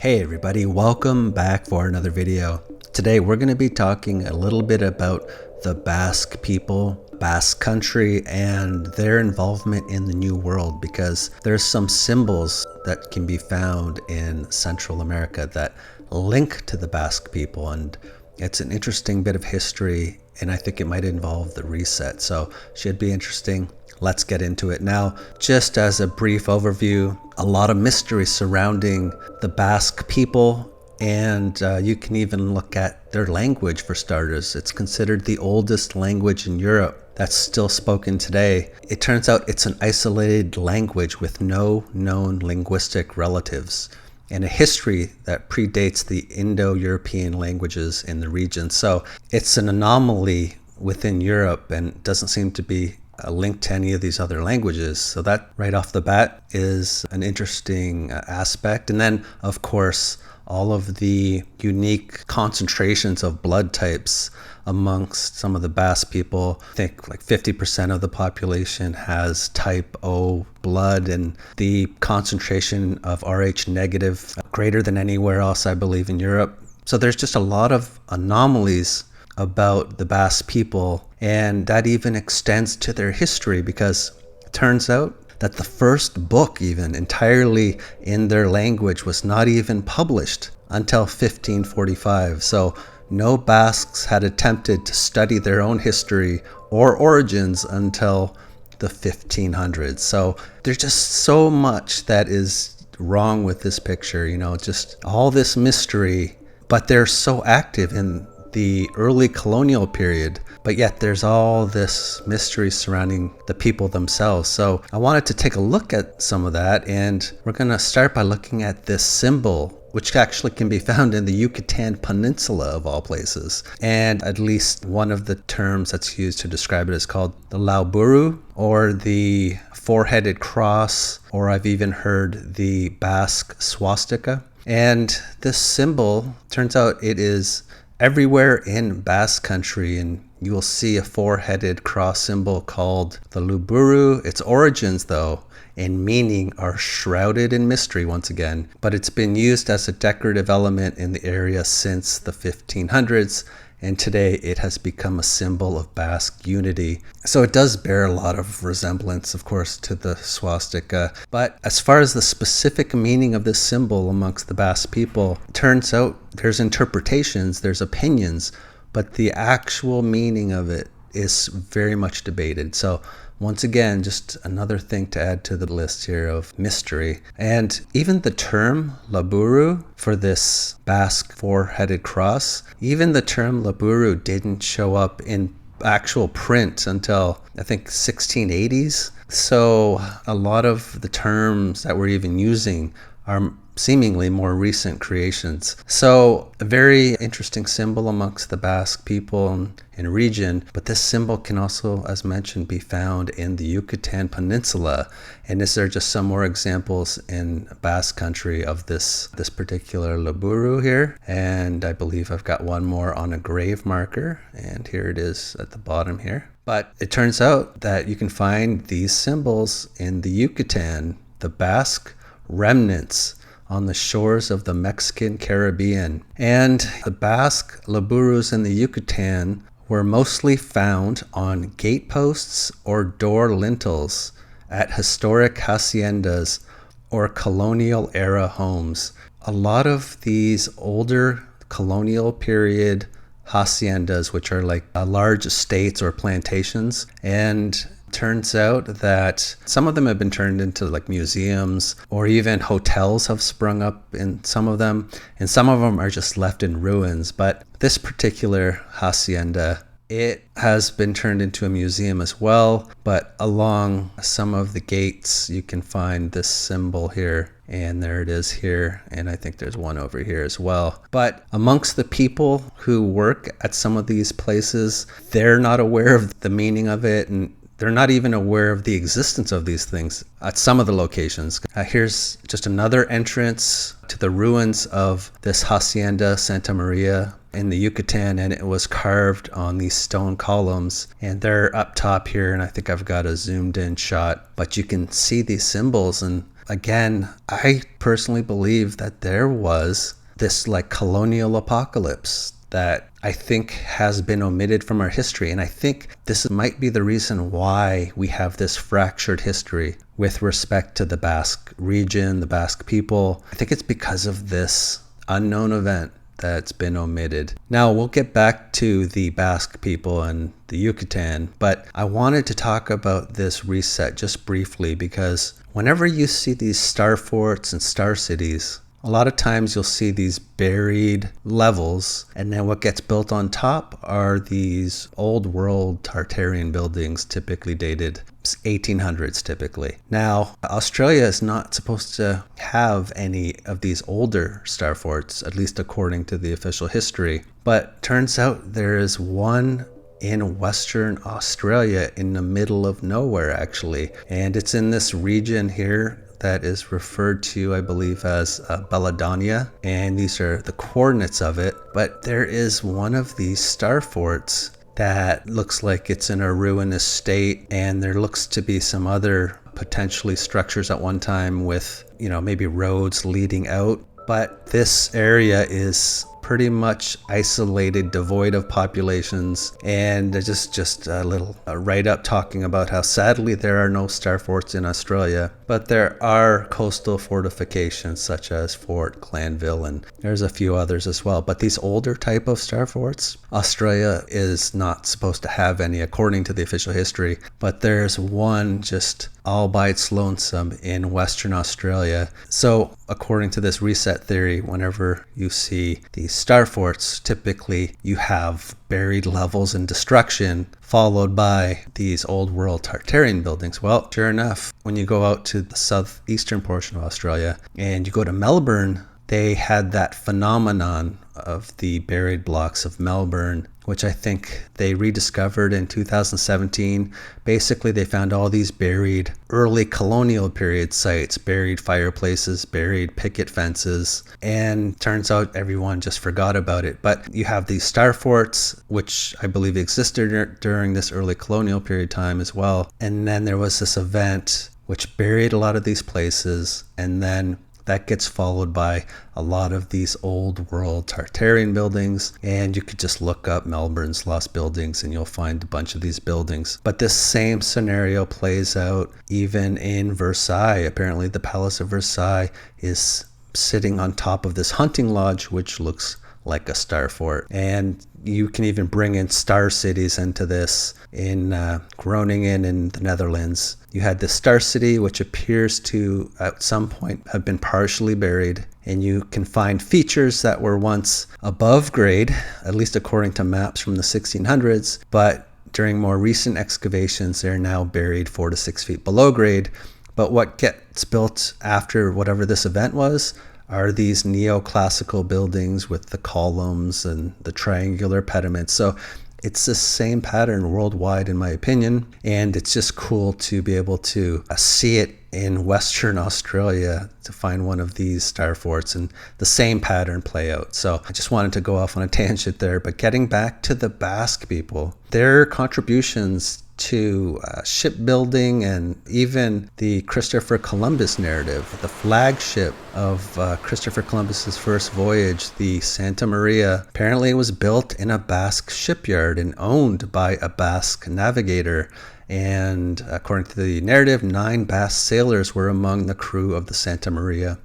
Hey everybody, welcome back for another video. Today we're going to be talking a little bit about the Basque people, Basque country, and their involvement in the New World, because there's some symbols that can be found in Central America that link to the Basque people, and it's an interesting bit of history, and I think it might involve the reset, so should be interesting. Let's get into it. Now, just as a brief overview, a lot of mystery surrounding the Basque people, and you can even look at their language for starters. It's considered the oldest language in Europe that's still spoken today. It turns out it's an isolated language with no known linguistic relatives, and a history that predates the Indo-European languages in the region. So it's an anomaly within Europe and doesn't seem to be a link to any of these other languages. So that right off the bat is an interesting aspect. And then, of course, all of the unique concentrations of blood types amongst some of the Basque people. I think like 50% of the population has type O blood, and the concentration of Rh negative greater than anywhere else, I believe, in Europe. So there's just a lot of anomalies about the Basque people, and that even extends to their history, because it turns out that the first book even entirely in their language was not even published until 1545. So no Basques had attempted to study their own history or origins until the 1500s. So there's just so much that is wrong with this picture, just all this mystery, but they're so active in the early colonial period, but yet there's all this mystery surrounding the people themselves. So I wanted to take a look at some of that, and we're going to start by looking at this symbol, which actually can be found in the Yucatan Peninsula of all places. And at least one of the terms that's used to describe it is called the Lauburu, or the four-headed cross, or I've even heard the Basque swastika. And this symbol, turns out it is everywhere in Basque country, and you will see a four-headed cross symbol called the Lauburu. Its origins, though, and meaning are shrouded in mystery once again, but it's been used as a decorative element in the area since the 1500s, and today it has become a symbol of Basque unity. So it does bear a lot of resemblance, of course, to the swastika. But as far as the specific meaning of this symbol amongst the Basque people, it turns out there's interpretations, there's opinions, but the actual meaning of it is very much debated. So once again, just another thing to add to the list here of mystery. And even the term Lauburu for this Basque four-headed cross, even the term Lauburu didn't show up in actual print until I think 1680s. So a lot of the terms that we're even using are seemingly more recent creations. So a very interesting symbol amongst the Basque people and region, but this symbol can also, as mentioned, be found in the Yucatan Peninsula. And is there just some more examples in Basque country of this particular Lauburu here? And I believe I've got one more on a grave marker, and here it is at the bottom here. But it turns out that you can find these symbols in the Yucatan, the Basque remnants on the shores of the Mexican Caribbean. And the Basque Lauburus in the Yucatan were mostly found on gateposts or door lintels at historic haciendas or colonial era homes. A lot of these older colonial period haciendas, which are like large estates or plantations, and turns out that some of them have been turned into like museums, or even hotels have sprung up in some of them, and some of them are just left in ruins. But this particular hacienda, it has been turned into a museum as well, but along some of the gates you can find this symbol here, and there it is here, and I think there's one over here as well. But amongst the people who work at some of these places, they're not aware of the meaning of it, and they're not even aware of the existence of these things at some of the locations. Here's just another entrance to the ruins of this Hacienda Santa Maria in the Yucatan, and it was carved on these stone columns, and they're up top here, and I think I've got a zoomed in shot, but you can see these symbols, and again, I personally believe that there was this like colonial apocalypse that I think has been omitted from our history. And I think this might be the reason why we have this fractured history with respect to the Basque region, the Basque people. I think it's because of this unknown event that's been omitted. Now, we'll get back to the Basque people and the Yucatan, but I wanted to talk about this reset just briefly because whenever you see these star forts and star cities, a lot of times you'll see these buried levels, and then what gets built on top are these old world Tartarian buildings, typically dated 1800s typically. Now, Australia is not supposed to have any of these older star forts, at least according to the official history, but turns out there is one in Western Australia in the middle of nowhere actually, and it's in this region here that is referred to, I believe, as Belladonna, and these are the coordinates of it. But there is one of these star forts that looks like it's in a ruinous state, and there looks to be some other potentially structures at one time with, maybe roads leading out. But this area is pretty much isolated, devoid of populations, and just a little write-up talking about how sadly there are no star forts in Australia, but there are coastal fortifications such as Fort Glanville, and there's a few others as well. But these older type of star forts, Australia is not supposed to have any according to the official history, but there's one just all by its lonesome in Western Australia. So according to this reset theory, whenever you see these star forts, typically you have buried levels and destruction followed by these old world Tartarian buildings. Well, sure enough, when you go out to the southeastern portion of Australia and you go to Melbourne, they had that phenomenon of the buried blocks of Melbourne, which I think they rediscovered in 2017. Basically, they found all these buried early colonial period sites, buried fireplaces, buried picket fences, and turns out everyone just forgot about it. But you have these star forts, which I believe existed during this early colonial period time as well. And then there was this event which buried a lot of these places, and then that gets followed by a lot of these old world Tartarian buildings, and you could just look up Melbourne's lost buildings and you'll find a bunch of these buildings. But this same scenario plays out even in Versailles. Apparently the Palace of Versailles is sitting on top of this hunting lodge, which looks like a star fort. And you can even bring in star cities into this. In Groningen in the Netherlands, you had this star city, which appears to at some point have been partially buried, and you can find features that were once above grade, at least according to maps from the 1600s, but during more recent excavations, they're now buried 4 to 6 feet below grade. But what gets built after whatever this event was are these neoclassical buildings with the columns and the triangular pediments. So it's the same pattern worldwide, in my opinion, and it's just cool to be able to see it in Western Australia, to find one of these star forts and the same pattern play out. So I just wanted to go off on a tangent there, but getting back to the Basque people, their contributions to shipbuilding and even the Christopher Columbus narrative, the flagship of Christopher Columbus's first voyage, the Santa Maria, apparently it was built in a Basque shipyard and owned by a Basque navigator. And according to the narrative, 9 Basque sailors were among the crew of the Santa Maria.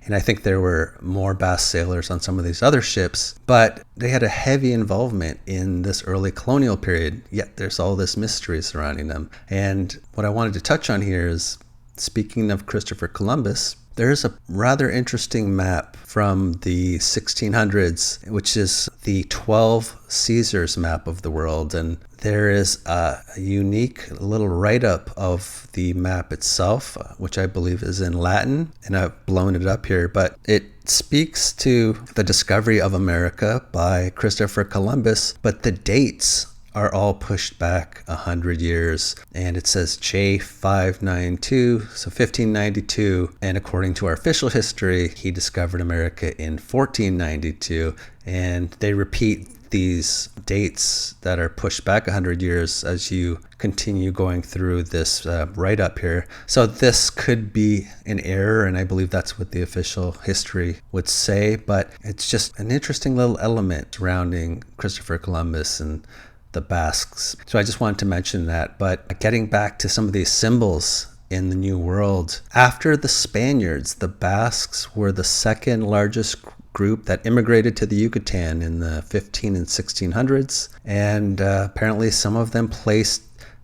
And I think there were more Basque sailors on some of these other ships, but they had a heavy involvement in this early colonial period, yet there's all this mystery surrounding them. And what I wanted to touch on here is, speaking of Christopher Columbus, there's a rather interesting map from the 1600s, which is the 12 Caesars map of the world. And there is a unique little write-up of the map itself, which I believe is in Latin, and I've blown it up here, but it speaks to the discovery of America by Christopher Columbus, but the dates are all pushed back 100 years, and it says J592, so 1592, and according to our official history, he discovered America in 1492, and they repeat these dates that are pushed back 100 years as you continue going through this write-up here. So this could be an error, and I believe that's what the official history would say, but it's just an interesting little element surrounding Christopher Columbus and the Basques. So I just wanted to mention that. But getting back to some of these symbols in the New World, after the Spaniards, the Basques were the second largest group that immigrated to the Yucatan in the 15 and 1600s, and apparently some of them placed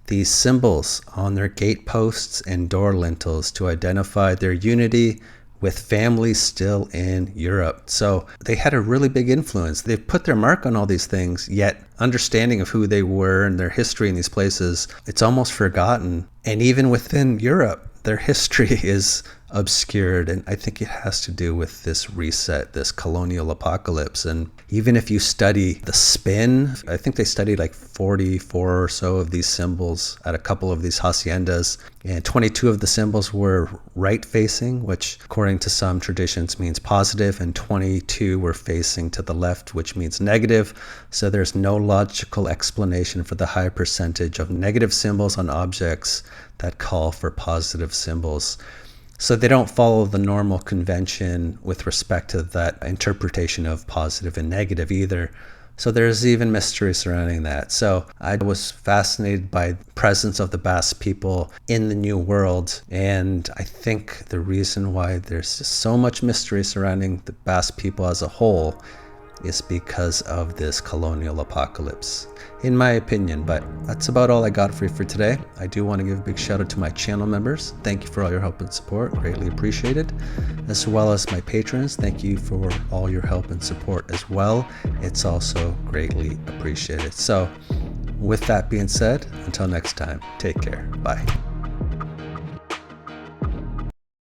these symbols on their gate posts and door lintels to identify their unity with families still in Europe. So they had a really big influence. They've put their mark on all these things, yet understanding of who they were and their history in these places, it's almost forgotten. And even within Europe, their history is obscured, and I think it has to do with this reset, this colonial apocalypse. And even if you study the spin, I think they studied like 44 or so of these symbols at a couple of these haciendas, and 22 of the symbols were right facing, which according to some traditions means positive, and 22 were facing to the left, which means negative. So there's no logical explanation for the high percentage of negative symbols on objects that call for positive symbols. So they don't follow the normal convention with respect to that interpretation of positive and negative either. So there's even mystery surrounding that. So I was fascinated by the presence of the Basque people in the New World. And I think the reason why there's just so much mystery surrounding the Basque people as a whole is because of this colonial apocalypse, in my opinion. But that's about all I got for you for today. I do want to give a big shout out to my channel members. Thank you for all your help and support, greatly appreciated. As well as my patrons, thank you for all your help and support as well. It's also greatly appreciated. So with that being said, until next time, take care. Bye.